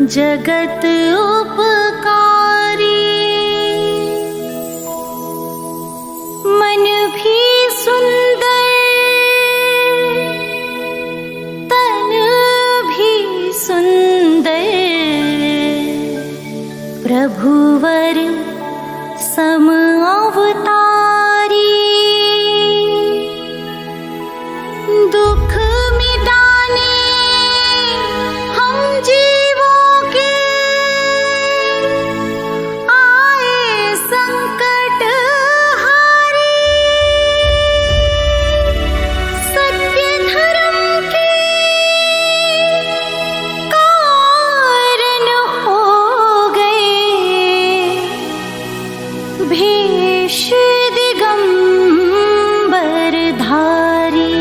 जगत उपकारी, मन भी सुंदर तन भी सुंदर, प्रभुवर सम अवतारी, दुख मिटाने हम जीवों के आए संकट हारी, सत्य धर्म के कारण हो गए, भेष दिगंबर धारी।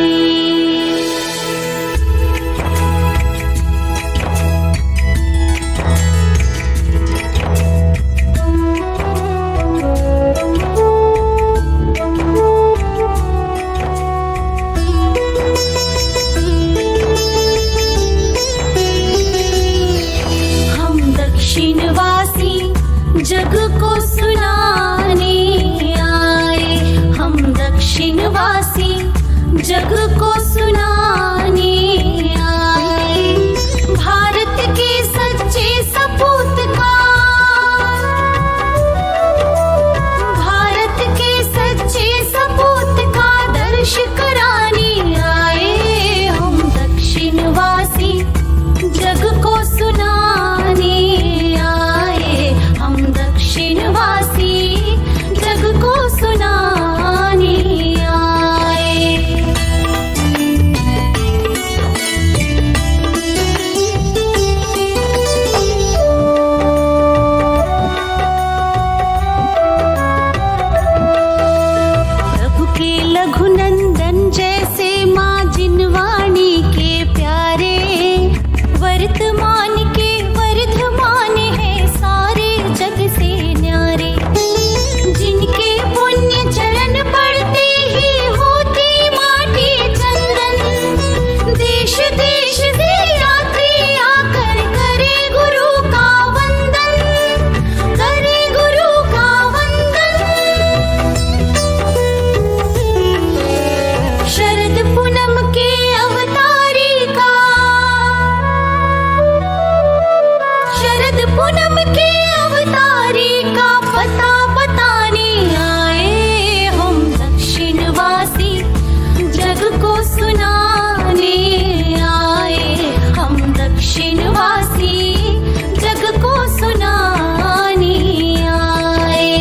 हम दक्षिणवासी जग को सुनाने आए, हम दक्षिणवासी जग को सुनाने आए, भारत के सच्चे सपूत का, भारत के सच्चे सपूत का दर्श कराने आए, हम दक्षिणवासी जग को सुनाने आए, हम दक्षिणवासी जग को सुनाने आए। प्रभु के लघुनंदन जैसे माँ जिनवाणी के प्यारे, वर्तमान के वर्धमान है सारे जग से न्यारे, जिनके पुण्य चरण पड़ते ही होती माटी चंदन, देश देश से यात्री आकर करे गुरु का वंदन, करे गुरु का वंदन। शरद पूनम के अवतारी का, शरद पूनम के अवतारी का पता बताने आए, हम दक्षिणवासी जग को सुनाने आए, हम दक्षिणवासी जग को सुनाने आए।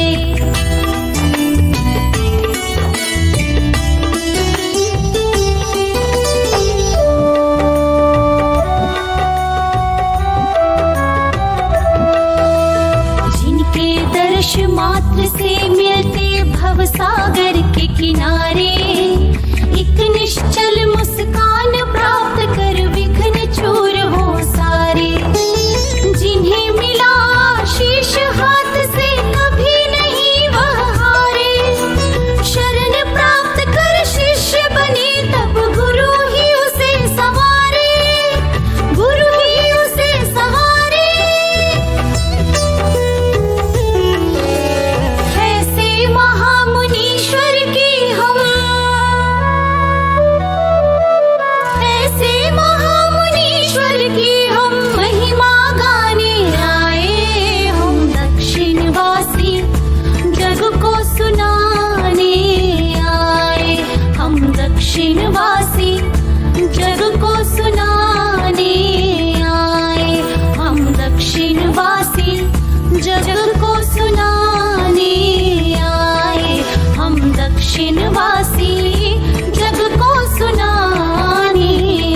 जिनके दर्श मात्र से मिलते भवसागर के किनारे, एक निश्चल मुस्कान प्राप्त कर विघ्न चूर हो सारे, जिन्हें मिला आशीष हाथ से कभी नहीं वह हारे, शरण प्राप्त कर शिष्य बने तब गुरु ही उसे संवारे, गुरु ही उसे संवारे। ऐसे महामुनीश्वर की हम, ऐसे महामुनीश्वर की हम महिमा गाने आए, हम दक्षिणवासी जग को सुनाने आए, हम दक्षिणवासी जग को सुनाने आए, हम दक्षिणवासी जग को सुनाने आए, हम दक्षिणवासी जग को सुनाने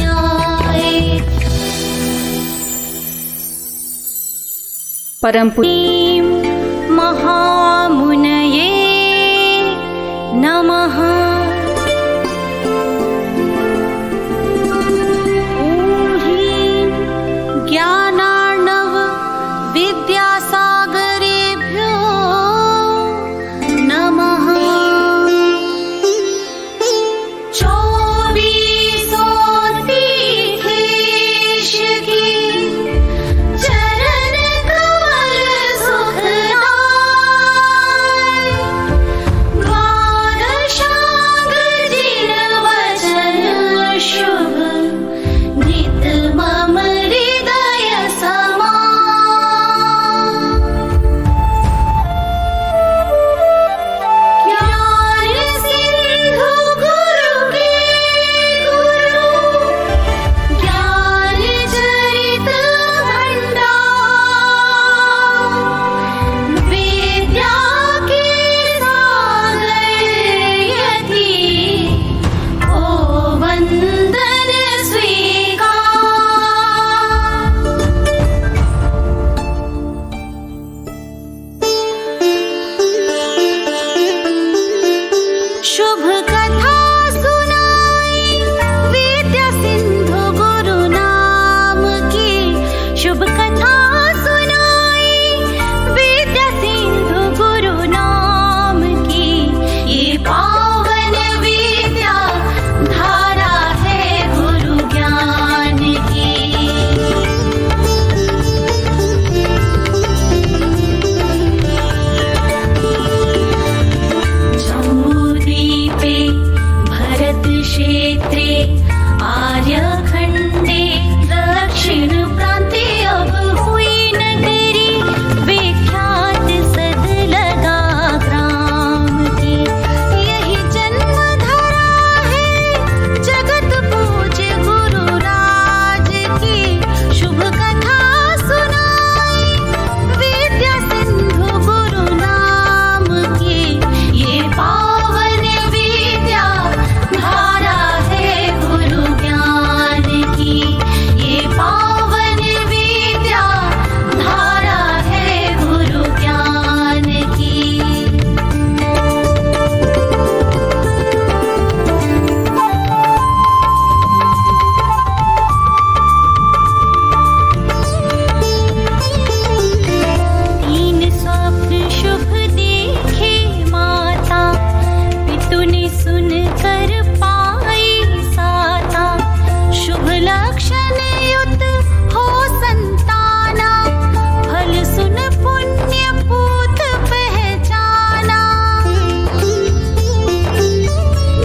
आए। परम महामुनये नमः। ॐ ह्रीं ज्ञानार्णव विद्यासागरेभ्यो नमः। 24 तीर्थेश की चरण कथा सुनाई विद्या सिंधु गुरु नाम की। शुभ कथा सुनाई विद्या सिंधु गुरु नाम की। ये पावन विद्या धारा है गुरु ज्ञान की। जम्बूद्वीपे भरत क्षेत्रे आर्यखण्डे दक्षिण प्रान्ते अब हुई नगरी विख्यात सद लगा ग्राम की। यही जन्म धरा है जगत पूज्य गुरु राज की। शुभ कथा सुनाई विद्या सिंधु गुरु नाम की। ये पावन विद्या धारा है गुरु ज्ञान की। ये पावन विद्या धारा है गुरु ज्ञान की। तीन स्वप्न शुभ देखे माता, पितु ने सुन कर पाई साता। शुभ लक्षण युत हो संताना, फल सुन पुण्य पूत पहचाना।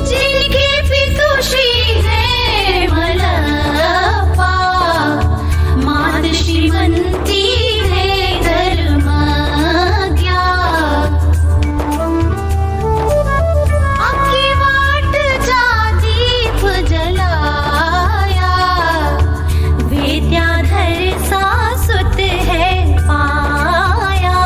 जिनके पितु श्री है मलप्पा, मात श्रीमंती है धर्मज्ञा। आपकी वाट जा दीप जलाया, विद्याधर सासुत है पाया।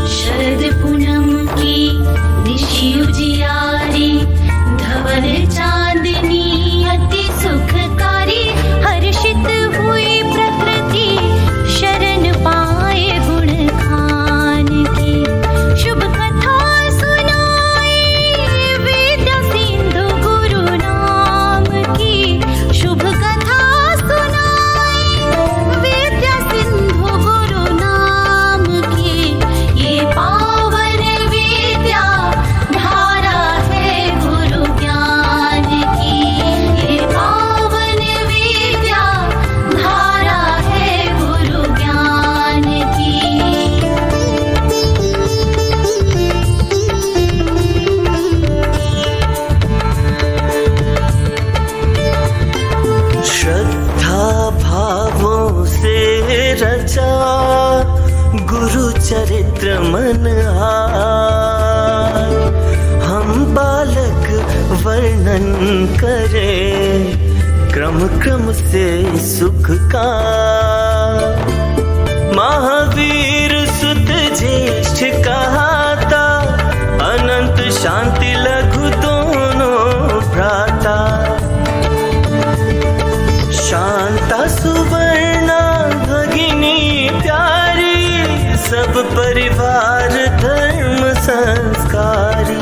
शरद पूनम की निशि उजियारी, धवल चांदनी अति सुखकारी। हर्षित हुई प्रकृति शरण पाए गुण खान की। शुभ कथा सुनाई विद्या सिंधु गुरु नाम की। शुभ कथा सुनाई विद्या सिंधु गुरु नाम की। ये पावन विद्या धारा है गुरु ज्ञान की। ये पावन विद्या धारा है गुरु ज्ञान की। श्रद्धा भावों से रचा गुरु चरित्र मन आए। हम बालक वर्णन करें क्रम क्रम से सुख का। महावीर सुत ज्येष्ठ कहाता, अनंत शांति लघु दोनों भ्राता। शांता सुवर्णा भगिनी प्यारी, सब परिवार धर्म संस्कारी।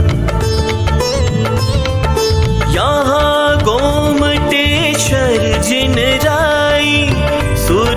यहाँ गोमटेश्वर जिन राई, सुर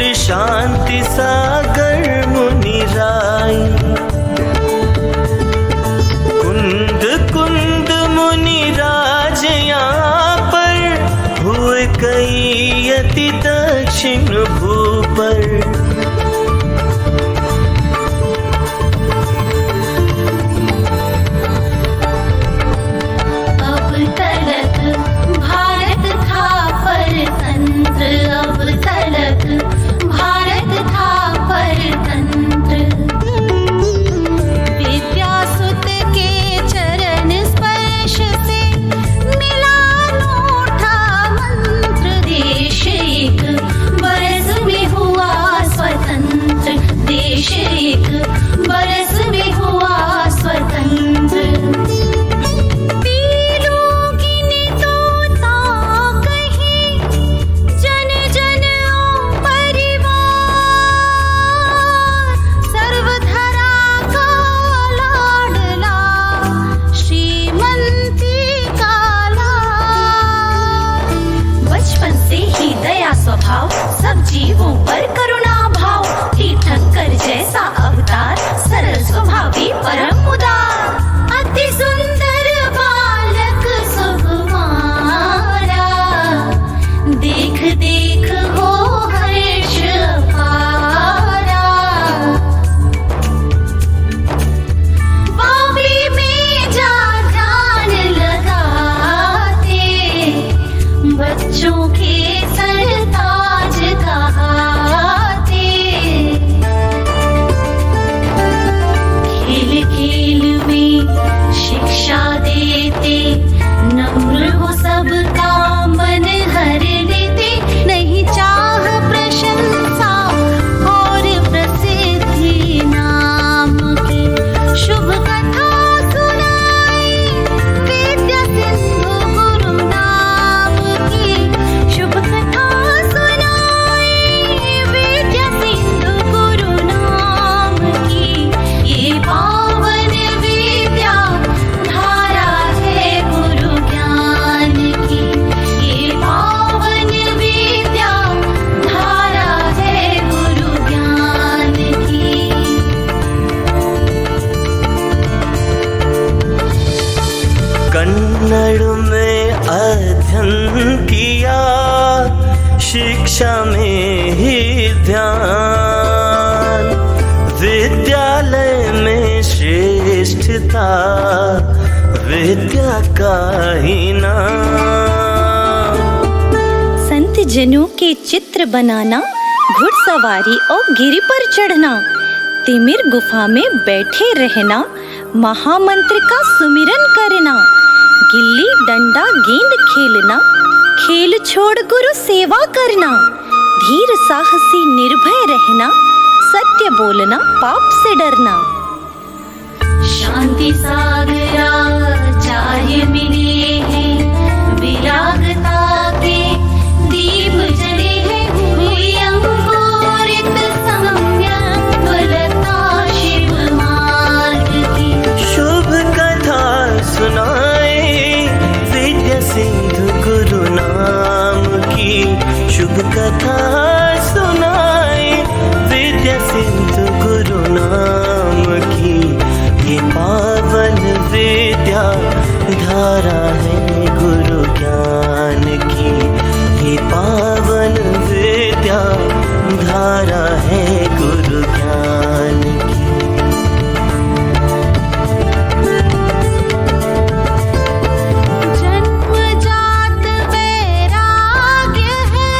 विद्यालय में श्रेष्ठता विद्या का ही नाम। संत जनों के चित्र बनाना, घुड़सवारी और गिरी पर चढ़ना, तिमिर गुफा में बैठे रहना, महामंत्र का सुमिरन करना, गिल्ली डंडा गेंद खेलना, खेल छोड़ गुरु सेवा करना, धीर साहसी निर्भय रहना, सत्य बोलना, पाप से डरना। शांति सागराचार्य मिले हैं, विरागता के दीप जले हैं, हुई अंकुरित सम्यक फलता शिव मार्ग की। शुभ कथा सुनाए विद्या सिंधु गुरु नाम की, शुभ कथा सुनाए विद्या सिंधु गुरु नाम की। ये पावन विद्या धारा है गुरु ज्ञान की, ये पावन विद्या धारा है गुरु ज्ञान की। जन्मजात वैराग्य है,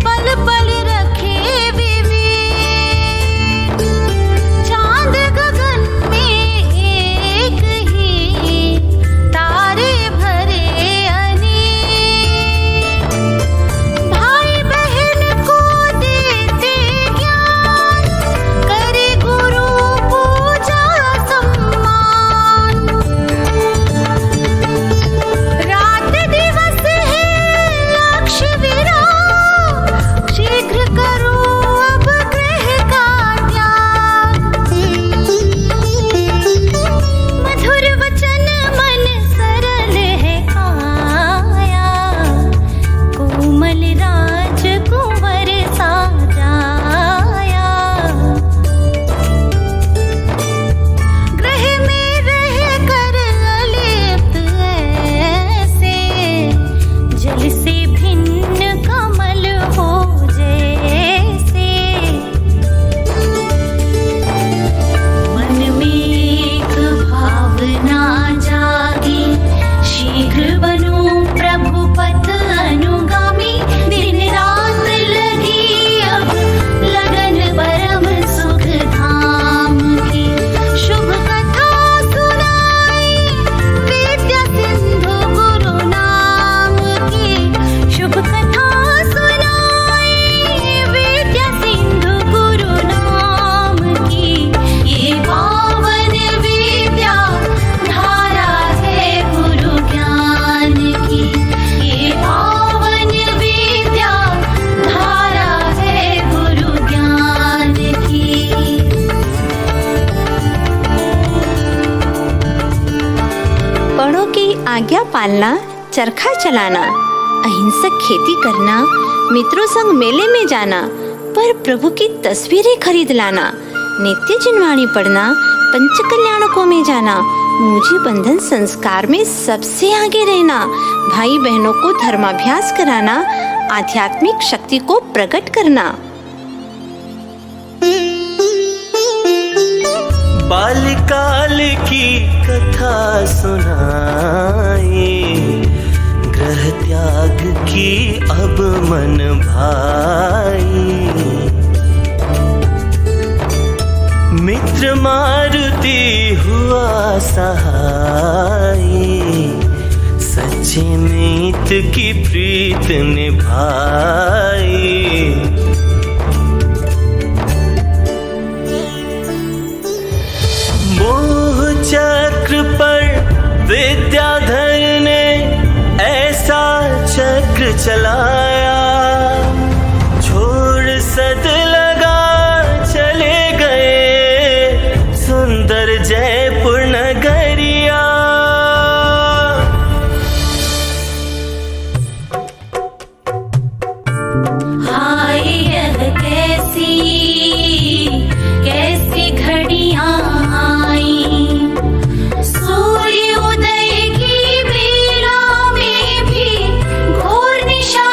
पल पल रखे विवेक। चांद गगन में एक ही, तारे भरे अनेक। भाई बहन को देते ज्ञान, करे गुरु पूजा सम्मान। रात दिवस है लक्ष्य विराम, शीघ्र करो अब ग्रह का त्याग। मधुर वचन मन सरल है आया, कोमल राज कुंवर साजाया। ग्रह में रह कर अलिप्त ऐसे, जल से भिन्न कमल हो जैसे। मन में एक भावना जागी, शीघ्र बनूं प्रभु पथ अनुगामी। दिन रात लगी अब लगन परम सुख धाम की। शुभ कथा सुनाई विद्या सिंधु गुरु नाम की, शुभ कथा सुनाई विद्या सिंधु गुरु नाम की। ये पावन विद्या धारा है गुरु ज्ञान की, ये पावन विद्या धारा है गुरु ज्ञान की। बड़ों की आज्ञा पालना, चरखा चलाना, अहिंसक खेती करना, मित्रों संग मेले में जाना, पर प्रभु की तस्वीरें खरीद लाना, नित्य जिनवाणी पढ़ना, पंच कल्याणकों में जाना, मुझे बंधन संस्कार में सबसे आगे रहना, भाई बहनों को धर्माभ्यास कराना, आध्यात्मिक शक्ति को प्रकट करना। बाल्यकाल की कथा सुनाए, ग्रह त्याग की अब मन भाई। मित्र मारुति हुआ सहाय, सच्चे मीत की प्रीत निभाई। मोह चक्र पर विद्याधर ने ऐसा चक्र चलाया, छोड़ सद लगा चले गए सुंदर जयपुर नगरिया। हाय यह कैसी कैसी घड़ियां आई, सूर्य उदय की बेला में भी घोर निशा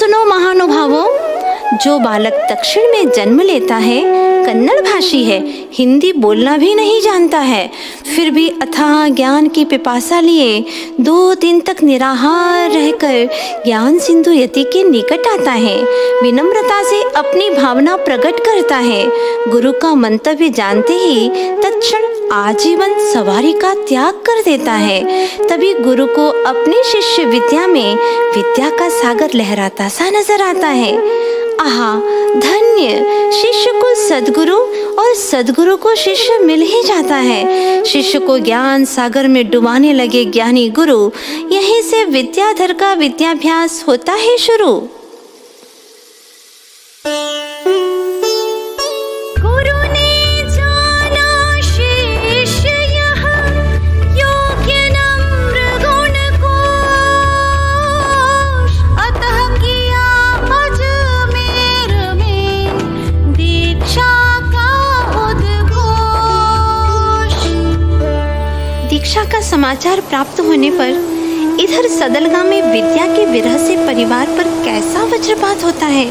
सुनो महानुभावों, जो बालक दक्षिण में जन्म लेता है कन्नड़ भाषी है, हिंदी बोलना भी नहीं जानता है, फिर भी अथाह ज्ञान की पिपासा लिए 2 दिन तक निराहार रहकर ज्ञान सिंधु यति के निकट आता है, विनम्रता से अपनी भावना प्रकट करता है, गुरु का मंतव्य जानते ही तत्क्षण आजीवन सवारी का त्याग कर देता है। तभी गुरु को अपनी शिष्य विद्या में विद्या का सागर लहराता सा नजर आता है। आहा, धन्य! शिष्य को सद्गुरु और सद्गुरु को शिष्य मिल ही जाता है। शिष्य को ज्ञान सागर में डुबाने लगे ज्ञानी गुरु, यहीं से विद्याधर का विद्याभ्यास होता है शुरू। दीक्षा का समाचार प्राप्त होने पर इधर सदलगा में विद्या के विरह से परिवार पर कैसा वज्रपात होता है,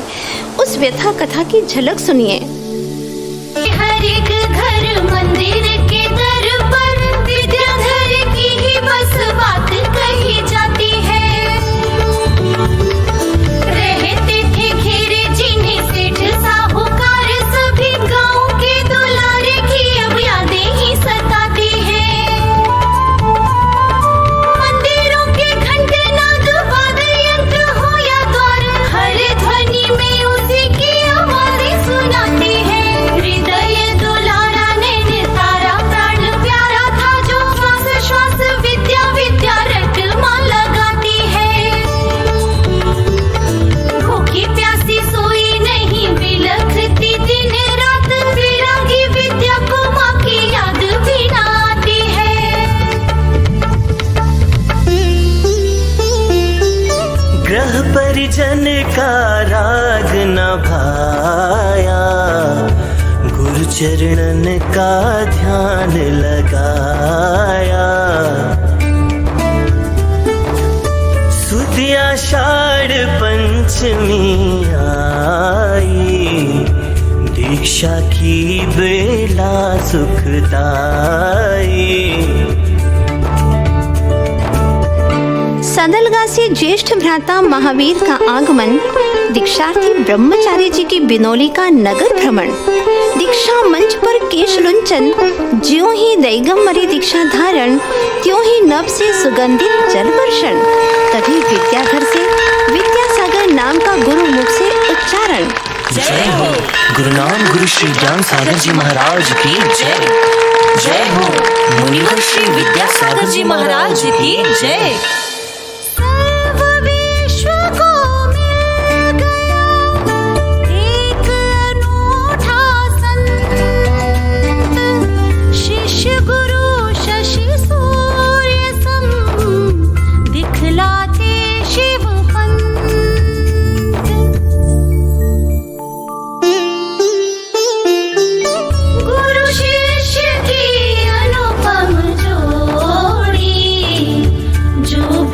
उस व्यथा कथा की झलक सुनिए। हर एक घर मंदिर के दर पर विद्याधर की ही बस बात कही जाती है। रहते थे घेरे जिन्हें सेठ साहूकार, सभी गांव के दुलारे की अब यादें ही सताती है। मंदिरों के घंटे नाद वाद्य यंत्र हो या द्वार, हर ध्वनि में उसी की आवाज़ें सुनाती है। हृदय दुलारा ने तारा प्राण प्यारा था, जो श्वास श्वास विद्या विद्या रटमा लगाती है। भूखी प्यासी सोई नहीं बिलखती दिन रात, विरागी विद्या को माँ की याद भी ना आती है। ग्रह परिजन का राग न भाया, गुरु चरणन का ध्यान लगाया। सुदिया आषाढ़ पंचमी आई, दीक्षा की बेला सुखदाई। सदलगा से ज्येष्ठ भ्राता महावीर का आगमन, दीक्षार्थी ब्रह्मचारी जी की बिनौली का नगर भ्रमण, दीक्षा मंच पर केश लुंचन, ज्यों ही दैगम्बरी दीक्षा धारण, त्यों ही नभ से सुगंधित जल वर्षण। तभी विद्याधर से विद्यासागर नाम का गुरु मुख से उच्चारण। जय हो गुरुनाम गुरु श्री ज्ञान सागर जी महाराज की जय। जय हो मुनिवर श्री विद्यासागर जी महाराज की जय। सर्व विश्व को मिल गया एक अनूठा संत, शिष्य गुरु शशि सूर्य सम, दिखलाते शिव पंत। गुरु शिष्य की अनुपम जोड़ी, जो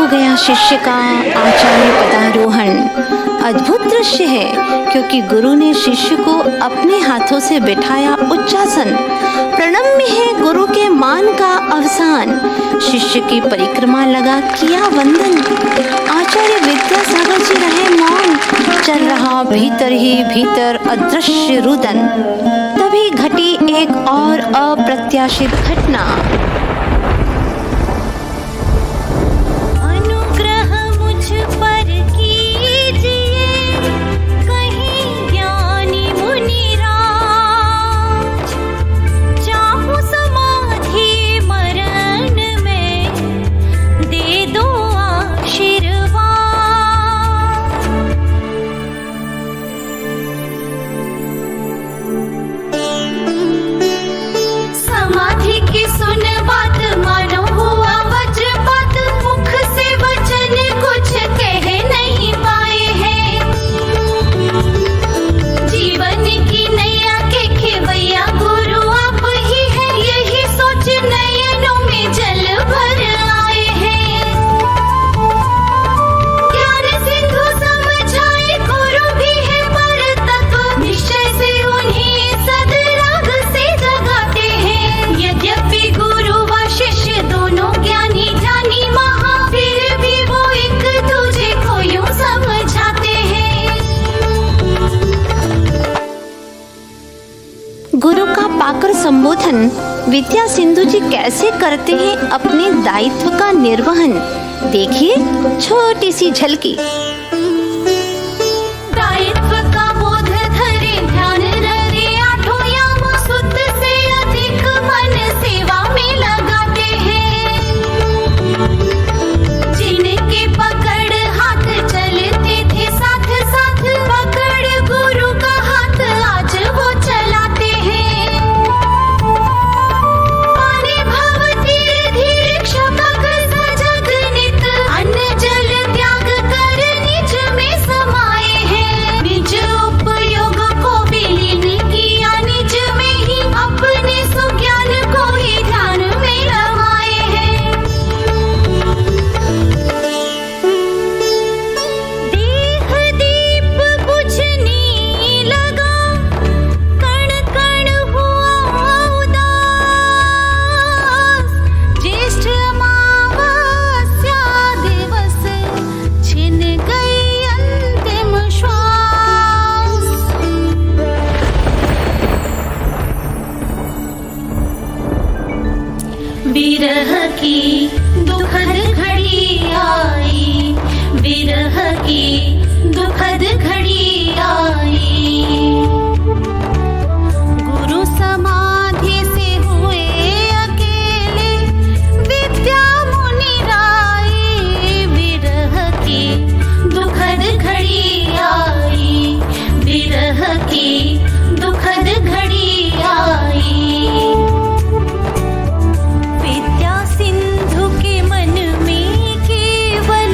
हो गया शिष्य का आचार्य पदारोहण। अद्भुत दृश्य है, क्योंकि गुरु ने शिष्य को अपने हाथों से बिठाया उच्चासन। प्रणम्य है गुरु के मान का अवसान। शिष्य की परिक्रमा लगा किया वंदन। आचार्य विद्यासागर जी रहे मौन। चल रहा भीतर ही भीतर अदृश्य रुदन। तभी घटी एक और अप्रत्याशित घटना। गुरु का पाकर संबोधन विद्या सिंधु जी कैसे करते हैं अपने दायित्व का निर्वहन। देखिए छोटी सी झलकी। दायित्व का बोध धरे ध्यान रखे, आठों याम सुत से अधिक मन सेवा में लगाते हैं। जिनके पकड़ हाथ चलते थे साथ साथ, पकड़ गुरु का हाथ आज वो चलाते हैं। पानी भव धीरे धीरे क्षपक सजग नित, अन्न जल त्याग कर निज में समाये हैं। निज उपयोग को विलीन किया निज में ही, अपने सुज्ञान को ही ध्यान में रमाए हैं। देह दीप बुझने लगा, कण कण हुआ उदास। ज्येष्ठ अमावस्या दिवस, छिन गई अंतिम श्वास। विरह की दुखद घड़ी आई, विरह की दुखद घड़ी आई। गुरु समाधि से हुए अकेले, विद्या मुनि राई। विरह की दुखद घड़ी आई, विरह की दुखद घड़ी आई। विद्या सिंधु के मन में केवल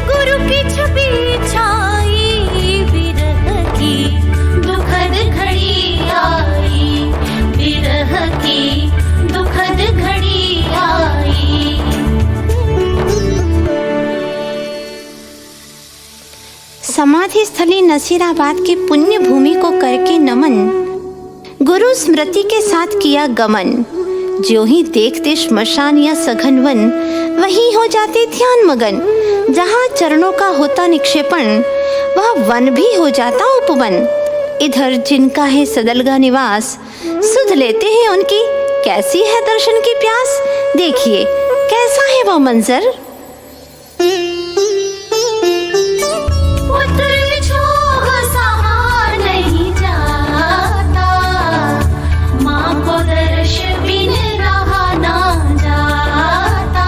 गुरु की छवि छाई। विरह की दुखद घड़ी आई, विरह की दुखद घड़ी आई। समाधि स्थली नसीराबाद की पुण्य भूमि को करके नमन। गुरु स्मृति के साथ किया गमन। ज्यों ही देखते श्मशान या सघन वन, वहीं हो जाते ध्यान मगन। जहाँ चरणों का होता निक्षेपण, वह वन भी हो जाता उपवन। इधर जिनका है सदलगा निवास, सुध लेते हैं उनकी कैसी है दर्शन की प्यास। देखिए कैसा है वह मंजर। पुत्र विछोह सहा नहीं जाता, माँ को दर्श बिन रहा ना जाता।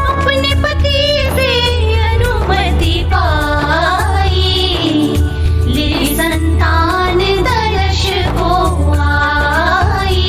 अपने पति से अनुमति पाई, ले संतान दर्श को आई।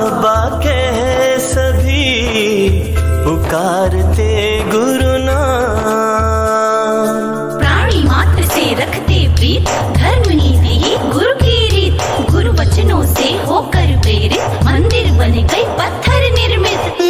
बाबा के सभी पुकारते गुरु नाम। प्राणी मात्र से रखते प्रीत, धर्म नीति ही गुरु की रीत। गुरु वचनों से होकर प्रेरित, मंदिर बन गए पत्थर निर्मित।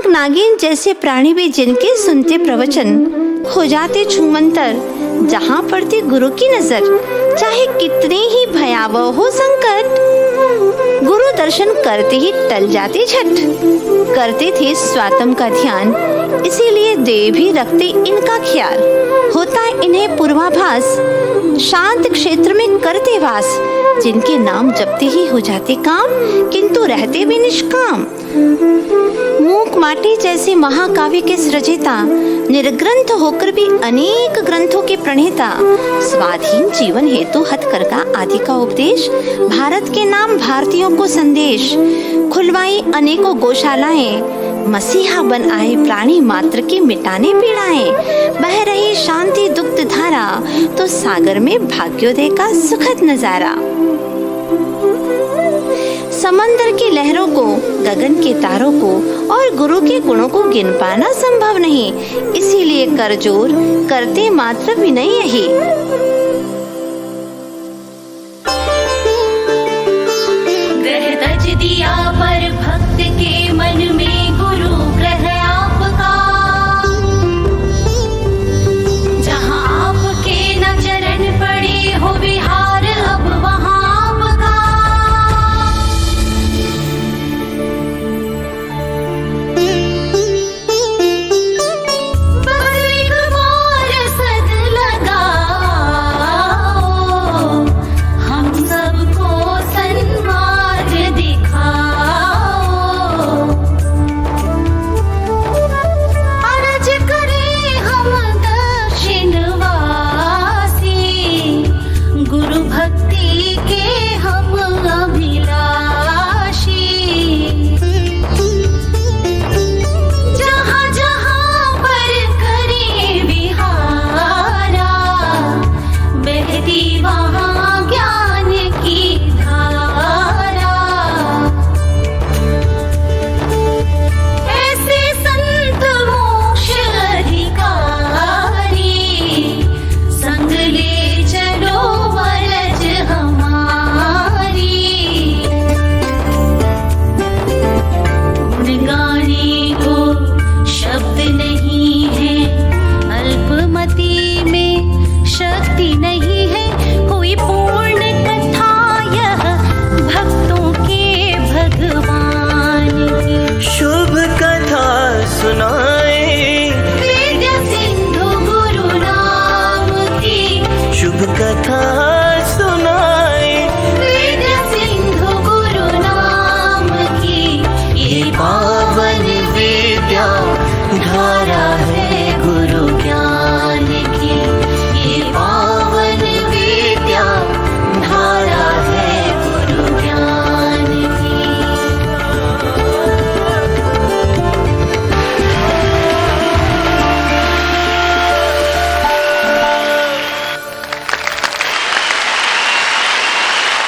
नागिन जैसे प्राणी भी जिनके सुनते प्रवचन हो जाते छूमंतर। जहाँ पड़ती गुरु की नजर, चाहे कितने ही भयावह हो संकट, गुरु दर्शन करते ही टल जाते झट। करते थे स्वात्म का ध्यान, इसीलिए देव भी रखते इनका ख्याल। होता इन्हें पूर्वाभास, शांत क्षेत्र में करते वास। जिनके नाम जपते ही हो जाते काम, किंतु रहते भी निष्काम। मूक माटी जैसे महाकाव्य के सृजेता, निर्ग्रंथ होकर भी अनेक ग्रंथों के प्रणेता। स्वाधीन जीवन हेतु हथकरघा आदि का उपदेश, भारत के नाम भारतीयों को संदेश। खुलवाई अनेकों गौशालाएं, मसीहा बन आए प्राणी मात्र के मिटाने पीड़ाएं। बह रही शांति दुग्ध धारा, तो सागर में भाग्योदय का सुखद नजारा। समंदर की लहरों को, गगन के तारों को और गुरु के गुणों को गिन पाना संभव नहीं। इसीलिए कर जोर करते मात्र विनय यही।